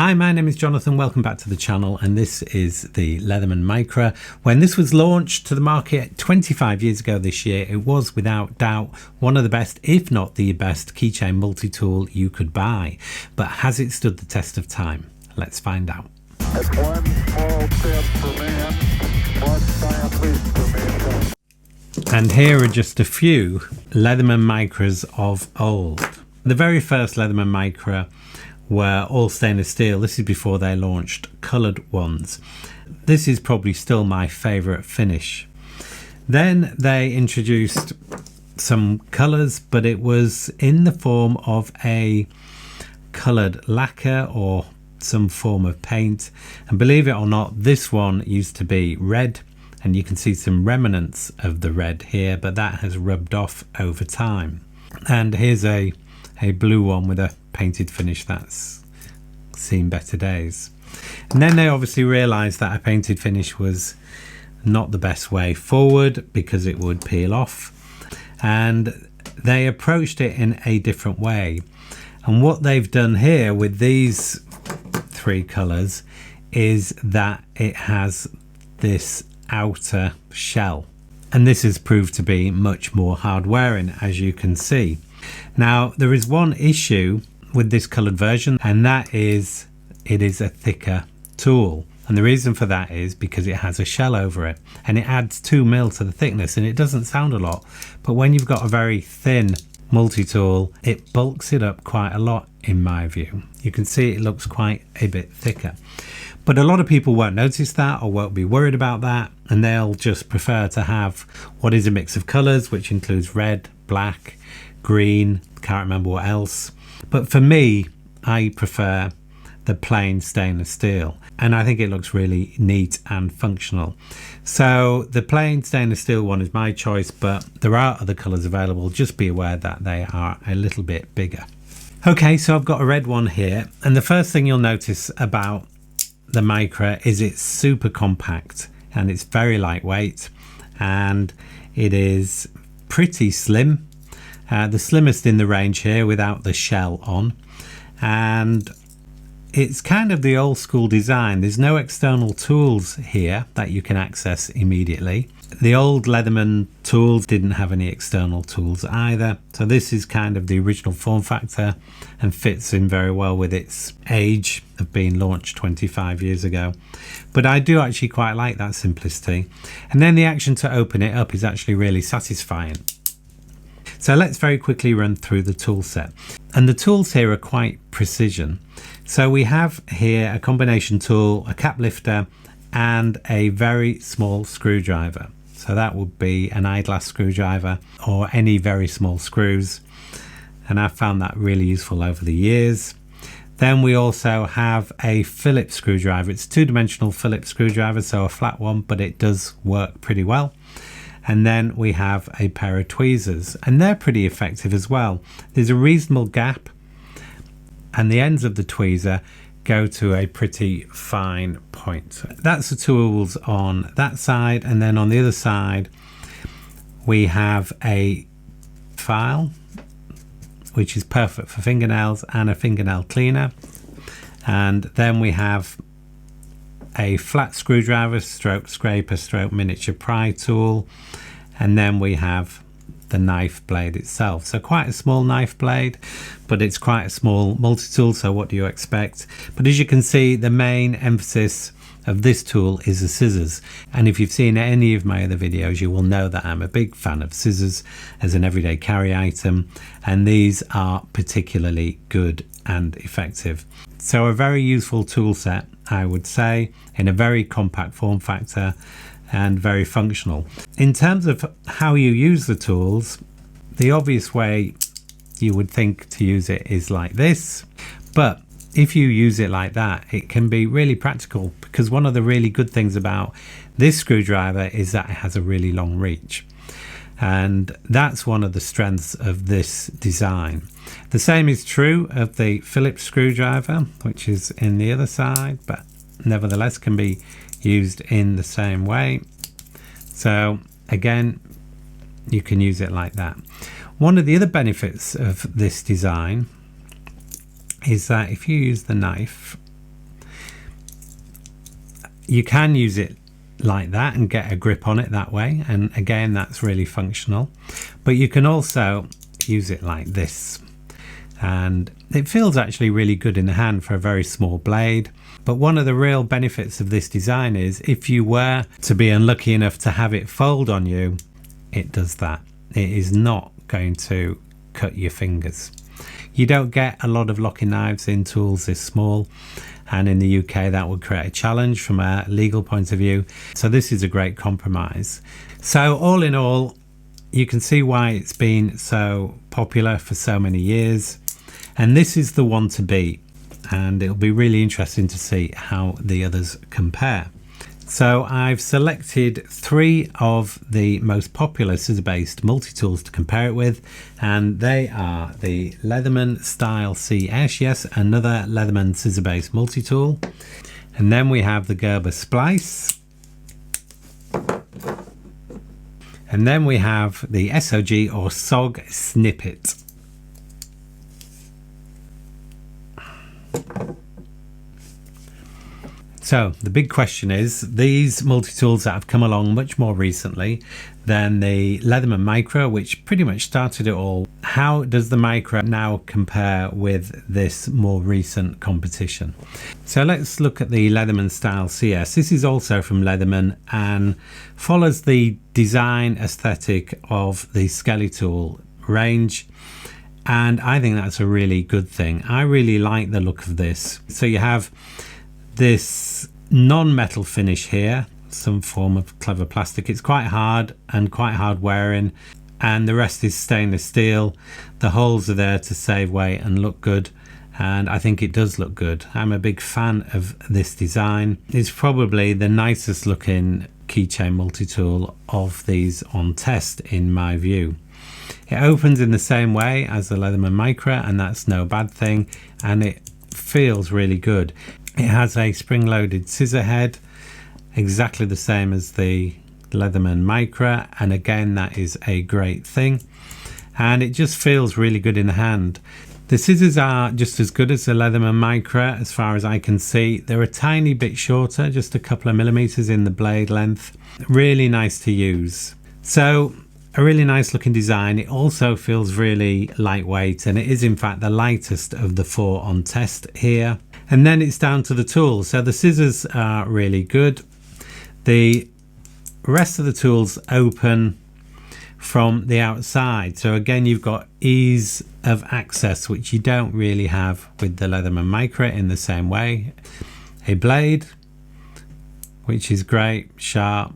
Hi, my name is Jonathan. Welcome back to the channel, and this is the Leatherman Micra. When this was launched to the market 25 years ago this year, it was without doubt one of the best, if not the best, keychain multi-tool you could buy. But has it stood the test of time? Let's find out. That's one small step for man, one giant leap for mankind. And here are just a few Leatherman Micras of old. The very first Leatherman Micra were all stainless steel. This is before they launched coloured ones. This is probably still my favourite finish. Then they introduced some colours, but it was in the form of a coloured lacquer or some form of paint. And believe it or not, this one used to be red, and you can see some remnants of the red here, but that has rubbed off over time. And here's a blue one with a painted finish that's seen better days. And then they obviously realized that a painted finish was not the best way forward because it would peel off, and they approached it in a different way. And what they've done here with these three colors is that it has this outer shell, and this has proved to be much more hard wearing, as you can see. Now, there is one issue with this coloured version, and that is it is a thicker tool. And the reason for that is because it has a shell over it, and it adds 2 mil to the thickness, and it doesn't sound a lot. But when you've got a very thin multi-tool, it bulks it up quite a lot in my view. You can see it looks quite a bit thicker. But a lot of people won't notice that or won't be worried about that, and they'll just prefer to have what is a mix of colours, which includes red, black, green, can't remember what else. But for me, I prefer the plain stainless steel, and I think it looks really neat and functional. So the plain stainless steel one is my choice, but there are other colours available. Just be aware that they are a little bit bigger. Okay, so I've got a red one here, and the first thing you'll notice about the Micra is it's super compact, and it's very lightweight, and it is pretty slim. The slimmest in the range here without the shell on, and it's kind of the old school design. There's no external tools here that you can access immediately. The old Leatherman tools didn't have any external tools either, so this is kind of the original form factor and fits in very well with its age of being launched 25 years ago. But I do actually quite like that simplicity, and then the action to open it up is actually really satisfying. So let's very quickly run through the tool set. And the tools here are quite precision. So we have here a combination tool, a cap lifter, and a very small screwdriver. So that would be an eyeglass screwdriver or any very small screws. And I've found that really useful over the years. Then we also have a Phillips screwdriver. It's a two-dimensional Phillips screwdriver, so a flat one, but it does work pretty well. And then we have a pair of tweezers, and they're pretty effective as well. There's a reasonable gap, and the ends of the tweezer go to a pretty fine point. That's the tools on that side, and then on the other side we have a file, which is perfect for fingernails, and a fingernail cleaner. And then we have a flat screwdriver, stroke scraper, stroke miniature pry tool, and then we have the knife blade itself. So quite a small knife blade, but it's quite a small multi-tool, so what do you expect? But as you can see, the main emphasis of this tool is the scissors, and if you've seen any of my other videos, you will know that I'm a big fan of scissors as an everyday carry item, and these are particularly good and effective. So a very useful tool set, I would say, in a very compact form factor and very functional. In terms of how you use the tools, the obvious way you would think to use it is like this, but if you use it like that, it can be really practical, because one of the really good things about this screwdriver is that it has a really long reach, and that's one of the strengths of this design. The same is true of the Phillips screwdriver, which is in the other side, but nevertheless can be used in the same way. So again, you can use it like that. One of the other benefits of this design is that if you use the knife you can use it like that and get a grip on it that way, and again that's really functional. But you can also use it like this, and it feels actually really good in the hand for a very small blade. But one of the real benefits of this design is if you were to be unlucky enough to have it fold on you, it does that. It is not going to cut your fingers. You don't get a lot of locking knives in tools this small, and in the UK that would create a challenge from a legal point of view. So this is a great compromise. So all in all, you can see why it's been so popular for so many years, and this is the one to beat, and it'll be really interesting to see how the others compare. So I've selected 3 of the most popular scissor-based multi-tools to compare it with, and they are the Leatherman Style CS, yes, another Leatherman scissor-based multi-tool. And then we have the Gerber Splice. And then we have the SOG or SOG Snippet. So the big question is, these multi-tools that have come along much more recently than the Leatherman Micro, which pretty much started it all, how does the Micro now compare with this more recent competition? So let's look at the Leatherman Style CS. This is also from Leatherman and follows the design aesthetic of the Skelly tool range, and I think that's a really good thing. I really like the look of this. So you have this non-metal finish here, some form of clever plastic. It's quite hard and quite hard wearing, and the rest is stainless steel. The holes are there to save weight and look good, and I think it does look good. I'm a big fan of this design. It's probably the nicest looking keychain multi-tool of these on test in my view. It opens in the same way as the Leatherman Micra, and that's no bad thing, and it feels really good. It has a spring-loaded scissor head, exactly the same as the Leatherman Micra, and again that is a great thing, and it just feels really good in the hand. The scissors are just as good as the Leatherman Micra as far as I can see. They're a tiny bit shorter, just a couple of millimeters in the blade length. Really nice to use. So a really nice looking design. It also feels really lightweight, and it is in fact the lightest of the 4 on test here. And then it's down to the tools. So the scissors are really good. The rest of the tools open from the outside. So again, you've got ease of access, which you don't really have with the Leatherman Micra in the same way. A blade, which is great, sharp,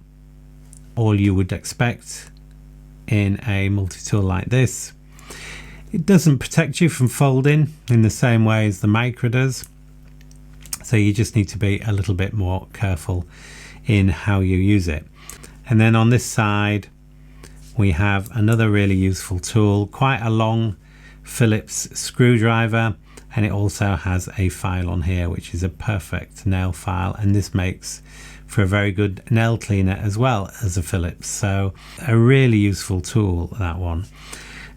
all you would expect in a multi-tool like this. It doesn't protect you from folding in the same way as the Micra does. So you just need to be a little bit more careful in how you use it. And then on this side, we have another really useful tool, quite a long Phillips screwdriver, and it also has a file on here, which is a perfect nail file, and this makes for a very good nail cleaner as well as a Phillips. So a really useful tool, that one.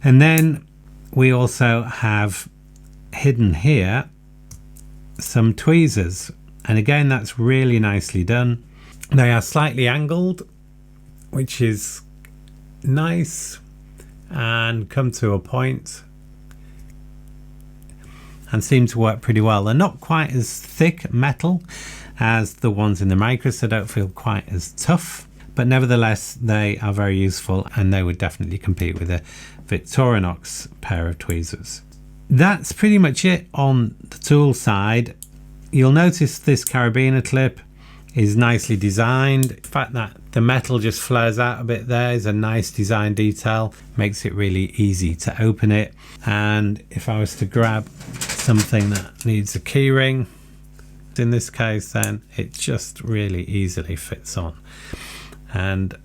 And then we also have hidden here some tweezers, and again that's really nicely done. They are slightly angled, which is nice, and come to a point and seem to work pretty well. They're not quite as thick metal as the ones in the Micra, so don't feel quite as tough, but nevertheless they are very useful, and they would definitely compete with a Victorinox pair of tweezers. That's pretty much it on the tool side. You'll notice this carabiner clip is nicely designed. The fact that the metal just flares out a bit there is a nice design detail, makes it really easy to open it. And if I was to grab something that needs a key ring, in this case, then it just really easily fits on, and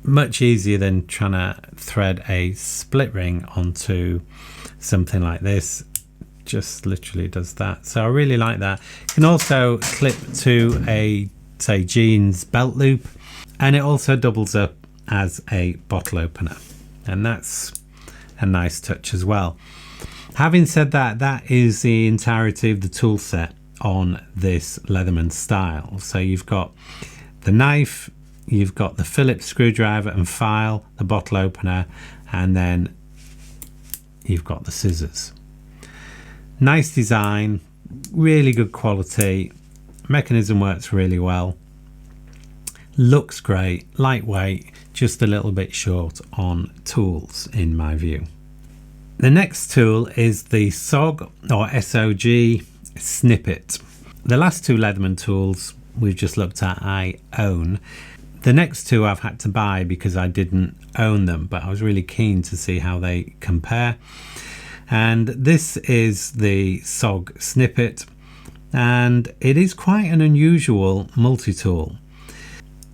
much easier than trying to thread a split ring onto something like this. Just literally does that. So I really like that. You can also clip to a, say, jeans belt loop, and it also doubles up as a bottle opener, and that's a nice touch as well. Having said that, that is the entirety of the tool set on this Leatherman Style. So you've got the knife, you've got the Phillips screwdriver and file, the bottle opener, and then you've got the scissors. Nice design, really good quality, mechanism works really well, looks great, lightweight, just a little bit short on tools in my view. The next tool is the SOG or SOG Snippet. The last two Leatherman tools we've just looked at I own. The next two I've had to buy because I didn't own them, but I was really keen to see how they compare. And this is the SOG Snippet, and it is quite an unusual multi-tool.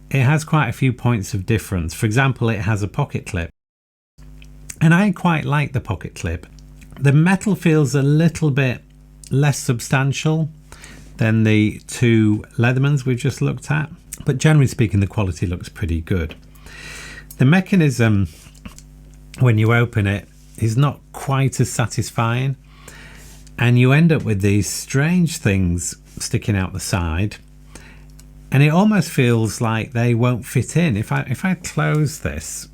It has quite a few points of difference. For example, it has a pocket clip, and I quite like the pocket clip. The metal feels a little bit less substantial than the two Leathermans we've just looked at, but generally speaking the quality looks pretty good. The mechanism when you open it is not quite as satisfying, and you end up with these strange things sticking out the side, and it almost feels like they won't fit in. If I close this,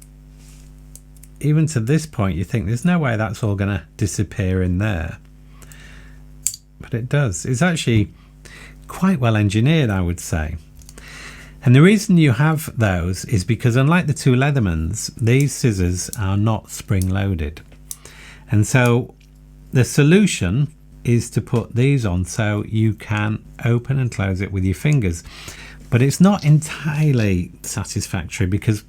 even to this point, you think there's no way that's all going to disappear in there, but it does. It's actually quite well engineered, I would say. And the reason you have those is because unlike the two Leathermans, these scissors are not spring loaded. And so the solution is to put these on so you can open and close it with your fingers. But it's not entirely satisfactory because,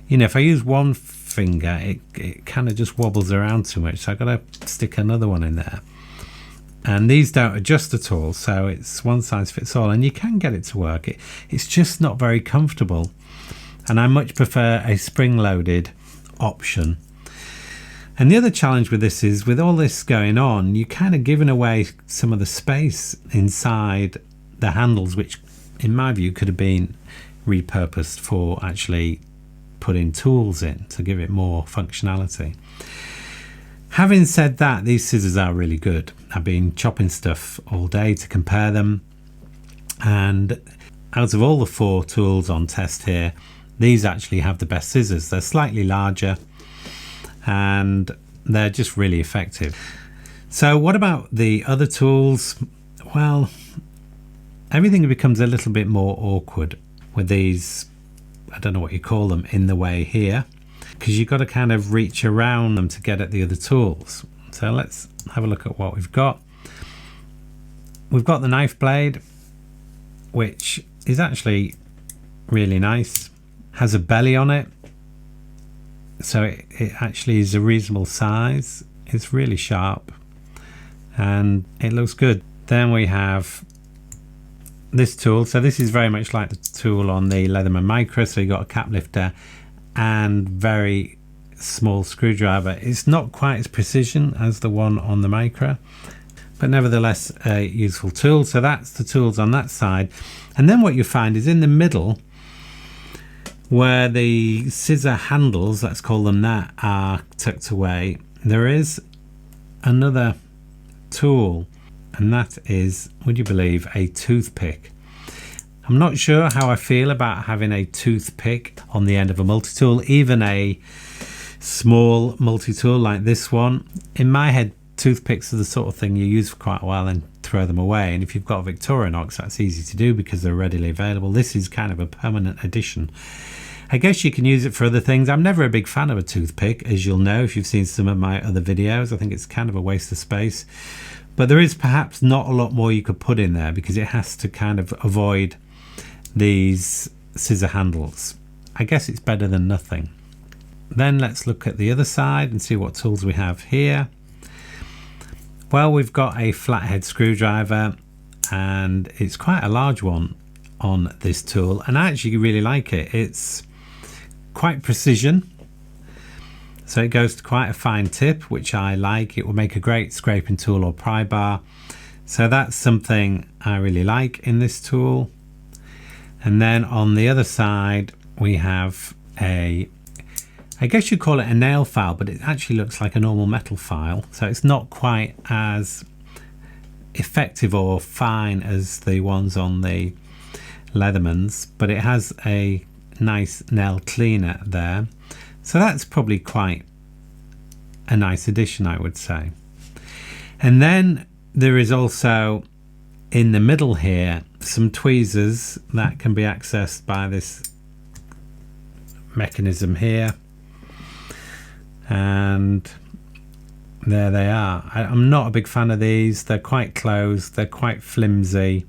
you know, if I use one finger, it kind of just wobbles around too much. So I've got to stick another one in there. And these don't adjust at all, so it's one size fits all, and you can get it to work. It's just not very comfortable, and I much prefer a spring-loaded option. And the other challenge with this is, with all this going on, you're kind of giving away some of the space inside the handles, which in my view could have been repurposed for actually putting tools in to give it more functionality. Having said that, these scissors are really good. I've been chopping stuff all day to compare them, and out of all the four tools on test here, these actually have the best scissors. They're slightly larger and they're just really effective. So what about the other tools? Well, everything becomes a little bit more awkward with these, I don't know what you call them, in the way here, because you've got to kind of reach around them to get at the other tools. So let's have a look at what we've got. We've got the knife blade, which is actually really nice, has a belly on it, so it actually is a reasonable size. It's really sharp and it looks good. Then we have this tool. So this is very much like the tool on the Leatherman Micro. So you've got a cap lifter and very small screwdriver. It's not quite as precision as the one on the Micro, but nevertheless a useful tool. So that's the tools on that side. And then what you find is in the middle, where the scissor handles, let's call them that, are tucked away, there is another tool, and that is, would you believe, a toothpick. I'm not sure how I feel about having a toothpick on the end of a multi-tool, even a small multi-tool like this one. In my head, toothpicks are the sort of thing you use for quite a while and throw them away, and if you've got a Victorinox, that's easy to do because they're readily available. This is kind of a permanent addition. I guess you can use it for other things. I'm never a big fan of a toothpick, as you'll know if you've seen some of my other videos. I think it's kind of a waste of space, but there is perhaps not a lot more you could put in there because it has to kind of avoid these scissor handles. I guess it's better than nothing. Then let's look at the other side and see what tools we have here. Well, we've got a flathead screwdriver, and it's quite a large one on this tool, and I actually really like it. It's quite precision, so it goes to quite a fine tip, which I like. It will make a great scraping tool or pry bar, so that's something I really like in this tool. And then on the other side we have a, I guess you call it a nail file, but it actually looks like a normal metal file, so it's not quite as effective or fine as the ones on the Leathermans, but it has a nice nail cleaner there, so that's probably quite a nice addition, I would say. And then there is also in the middle here some tweezers that can be accessed by this mechanism here, and there they are. I'm not a big fan of these. They're quite closed, they're quite flimsy.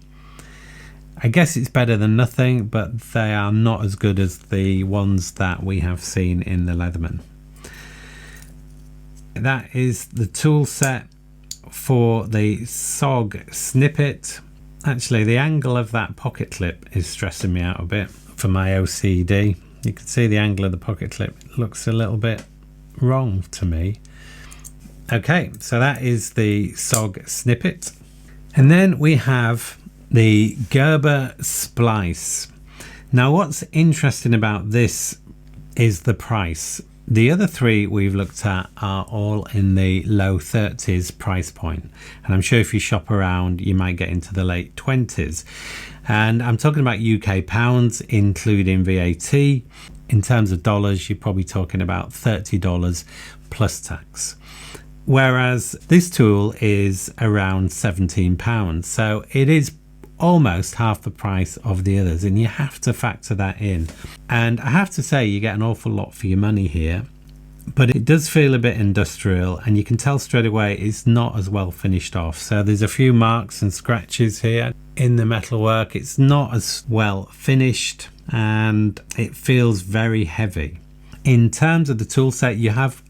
I guess it's better than nothing, but they are not as good as the ones that we have seen in the Leatherman. That is the tool set for the SOG Snippet. Actually, the angle of that pocket clip is stressing me out a bit for my OCD. You can see the angle of the pocket clip looks a little bit wrong to me. Okay, so that is the SOG Snippet. And then we have the Gerber Splice. Now what's interesting about this is the price. The other three we've looked at are all in the low 30s price point, and I'm sure if you shop around you might get into the late 20s, and I'm talking about UK pounds including VAT. In terms of dollars, you're probably talking about $30 plus tax, whereas this tool is around £17, so it is almost half the price of the others, and you have to factor that in. And I have to say, you get an awful lot for your money here, but it does feel a bit industrial, and you can tell straight away it's not as well finished off. So there's a few marks and scratches here in the metalwork. It's not as well finished and it feels very heavy. In terms of the tool set, you have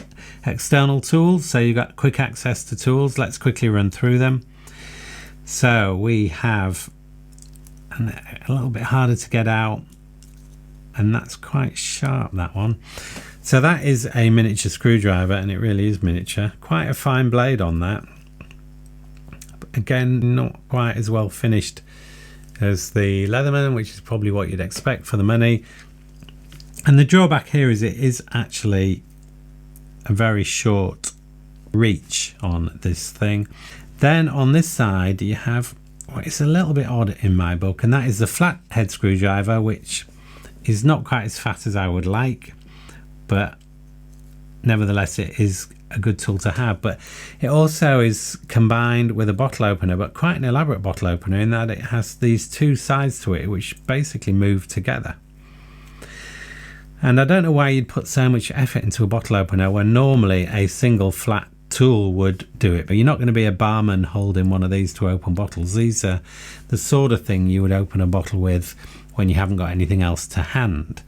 external tools, so you've got quick access to tools. Let's quickly run through them. So we have a little bit harder to get out, and that's quite sharp, that one. So that is a miniature screwdriver, and it really is miniature. Quite a fine blade on that. But again, not quite as well finished as the Leatherman, which is probably what you'd expect for the money. And the drawback here is it is actually a very short reach on this thing. Then on this side you have what is a little bit odd in my book, and that is the flat head screwdriver, which is not quite as fat as I would like, but nevertheless it is a good tool to have. But it also is combined with a bottle opener, but quite an elaborate bottle opener, in that it has these two sides to it which basically move together. And I don't know why you'd put so much effort into a bottle opener when normally a single flat tool would do it, but you're not going to be a barman holding one of these to open bottles. These are the sort of thing you would open a bottle with when you haven't got anything else to hand.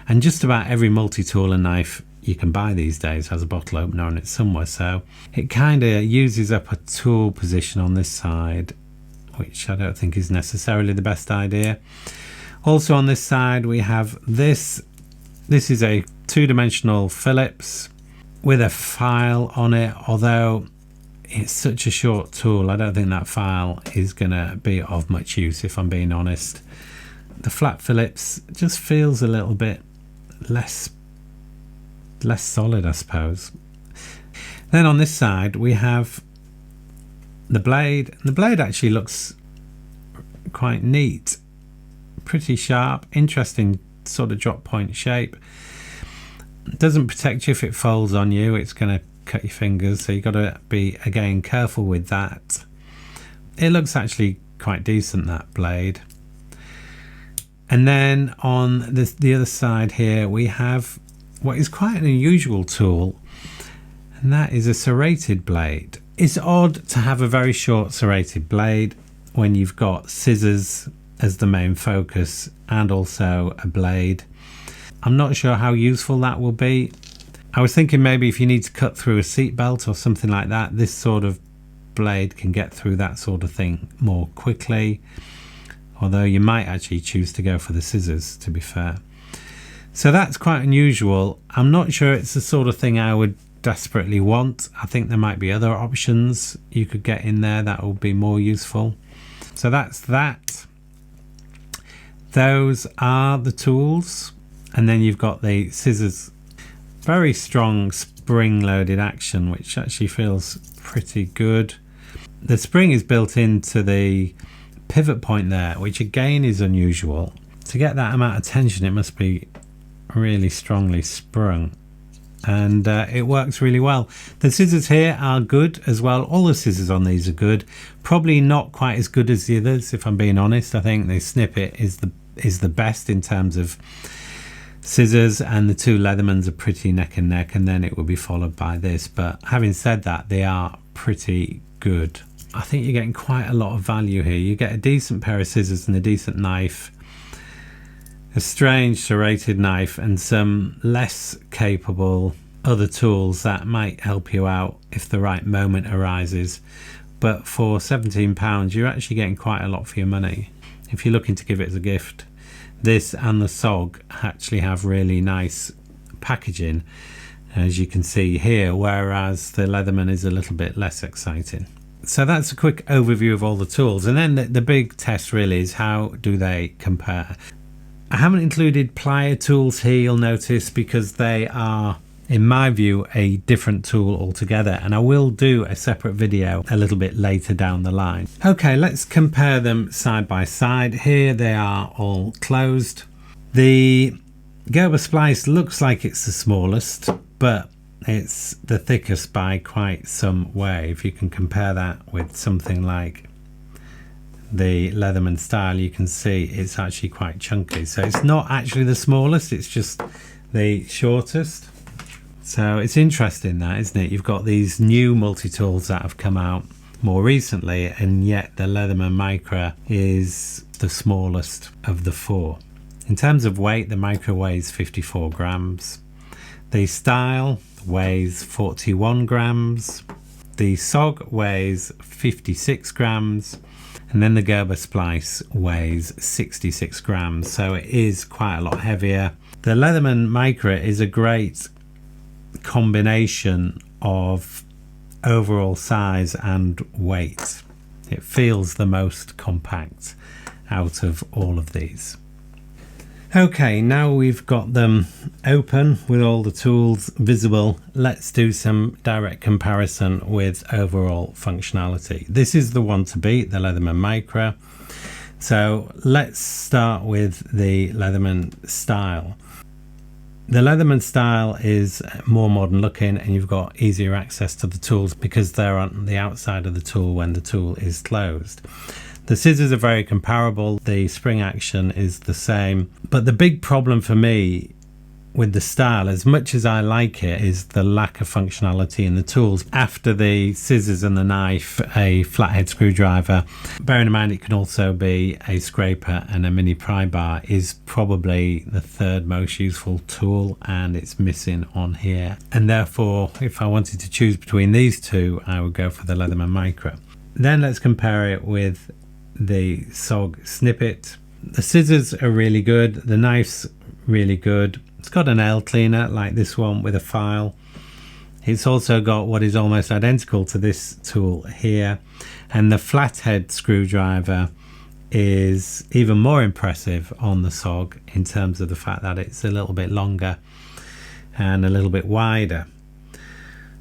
And just about every multi-tool and knife you can buy these days has a bottle opener on it somewhere, so it kind of uses up a tool position on this side, which I don't think is necessarily the best idea. Also on this side we have this is a two-dimensional Phillips with a file on it, although it's such a short tool I don't think that file is gonna be of much use, if I'm being honest. The flat Phillips just feels a little bit less solid, I suppose. Then on this side we have the blade. The blade actually looks quite neat, pretty sharp, interesting sort of drop point shape. It doesn't protect you if it folds on you, it's going to cut your fingers, so you've got to be again careful with that. It looks actually quite decent, that blade. And then on the other side here we have what is quite an unusual tool, and that is a serrated blade. It's odd to have a very short serrated blade when you've got scissors as the main focus and also a blade. I'm not sure how useful that will be. I was thinking maybe if you need to cut through a seat belt or something like that, this sort of blade can get through that sort of thing more quickly, although you might actually choose to go for the scissors, to be fair. So that's quite unusual. I'm not sure it's the sort of thing I would desperately want. I think there might be other options you could get in there that would be more useful. So that's that. Those are the tools. And then you've got the scissors. Very strong spring-loaded action, which actually feels pretty good. The spring is built into the pivot point there, which again is unusual. To get that amount of tension, it must be really strongly sprung, and it works really well. The scissors here are good as well. All the scissors on these are good, probably not quite as good as the others, if I'm being honest. I think the Snippet is the best in terms of scissors, and the two Leathermans are pretty neck and neck, and then it will be followed by this. But having said that, they are pretty good. I think you're getting quite a lot of value here. You get a decent pair of scissors and a decent knife, a strange serrated knife, and some less capable other tools that might help you out if the right moment arises. But for £17, you're actually getting quite a lot for your money if you're looking to give it as a gift. This and the SOG actually have really nice packaging, as you can see here, whereas the Leatherman is a little bit less exciting. So that's a quick overview of all the tools, and then the big test really is how do they compare. I haven't included plier tools here, you'll notice, because they are, in my view, a different tool altogether, and I will do a separate video a little bit later down the line. Okay, let's compare them side by side. Here they are all closed. The Gerber Splice looks like it's the smallest, but it's the thickest by quite some way. If you can compare that with something like the Leatherman Style, you can see it's actually quite chunky. So it's not actually the smallest, it's just the shortest. So it's interesting that, isn't it? You've got these new multi-tools that have come out more recently, and yet the Leatherman Micra is the smallest of the four. In terms of weight, the Micro weighs 54 grams. The Style weighs 41 grams. The SOG weighs 56 grams. And then the Gerber Splice weighs 66 grams. So it is quite a lot heavier. The Leatherman Micra is a great combination of overall size and weight. It feels the most compact out of all of these. Okay, now we've got them open with all the tools visible, let's do some direct comparison with overall functionality. This is the one to beat, the Leatherman Micro. So let's start with the Leatherman Style. The Leatherman Style is more modern looking, and you've got easier access to the tools because they're on the outside of the tool when the tool is closed. The scissors are very comparable, the spring action is the same, but the big problem for me with the Style, as much as I like it, is the lack of functionality in the tools. After the scissors and the knife, a flathead screwdriver, bearing in mind it can also be a scraper and a mini pry bar, is probably the third most useful tool, and it's missing on here. And therefore, if I wanted to choose between these two, I would go for the Leatherman Micro. Then let's compare it with the SOG Snippet. The scissors are really good, the knife's really good. It's got a nail cleaner like this one with a file. It's also got what is almost identical to this tool here, and the flathead screwdriver is even more impressive on the SOG in terms of the fact that it's a little bit longer and a little bit wider.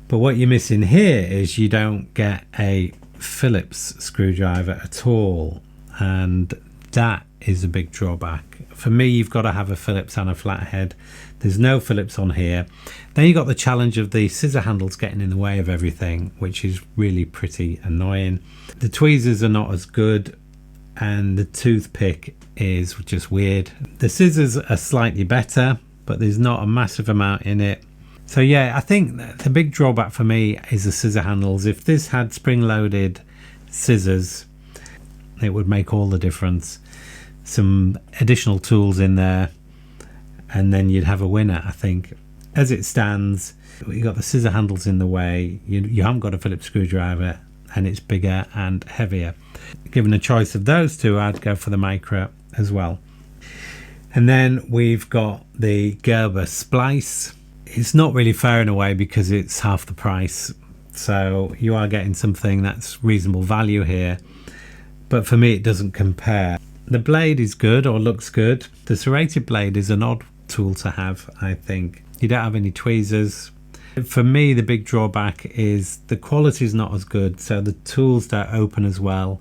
But what you're missing here is you don't get a Phillips screwdriver at all, and that is a big drawback. For me, you've got to have a Phillips and a flathead. There's no Phillips on here. Then you got the challenge of the scissor handles getting in the way of everything, which is really pretty annoying. The tweezers are not as good, and the toothpick is just weird. The scissors are slightly better, but there's not a massive amount in it. So yeah, I think the big drawback for me is the scissor handles. If this had spring-loaded scissors, it would make all the difference. Some additional tools in there, and then you'd have a winner, I think. As it stands, you've got the scissor handles in the way. You haven't got a Phillips screwdriver, and it's bigger and heavier. Given a choice of those two, I'd go for the Micro as well. And then we've got the Gerber Splice. It's not really fair in a way because it's half the price, so you are getting something that's reasonable value here, but for me it doesn't compare. The blade is good, or looks good. The serrated blade is an odd tool to have, I think. You don't have any tweezers, For me, the big drawback is the quality is not as good, so the tools don't open as well.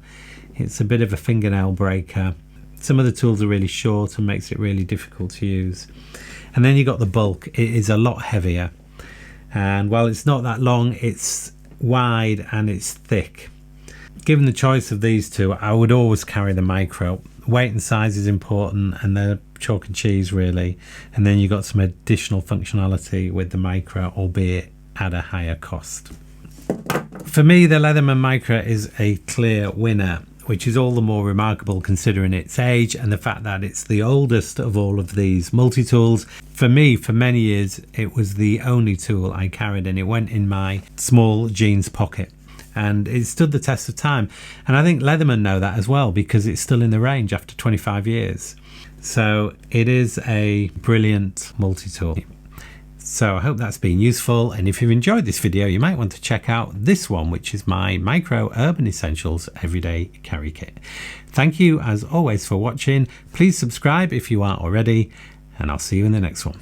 It's a bit of a fingernail breaker. Some of the tools are really short and makes it really difficult to use. And then you got the bulk. It is a lot heavier, and while it's not that long, it's wide and it's thick. Given the choice of these two, I would always carry the Micro. Weight and size is important, and they're chalk and cheese really. And then you got some additional functionality with the Micro, albeit at a higher cost. For me, the Leatherman Micra is a clear winner, which is all the more remarkable considering its age and the fact that it's the oldest of all of these multi-tools. For me, for many years, it was the only tool I carried, and it went in my small jeans pocket. And it stood the test of time. And I think Leatherman know that as well, because it's still in the range after 25 years. So it is a brilliant multi-tool. So I hope that's been useful, and if you've enjoyed this video, you might want to check out this one, which is my Micro Urban Essentials Everyday Carry Kit. Thank you as always for watching. Please subscribe if you aren't already, and I'll see you in the next one.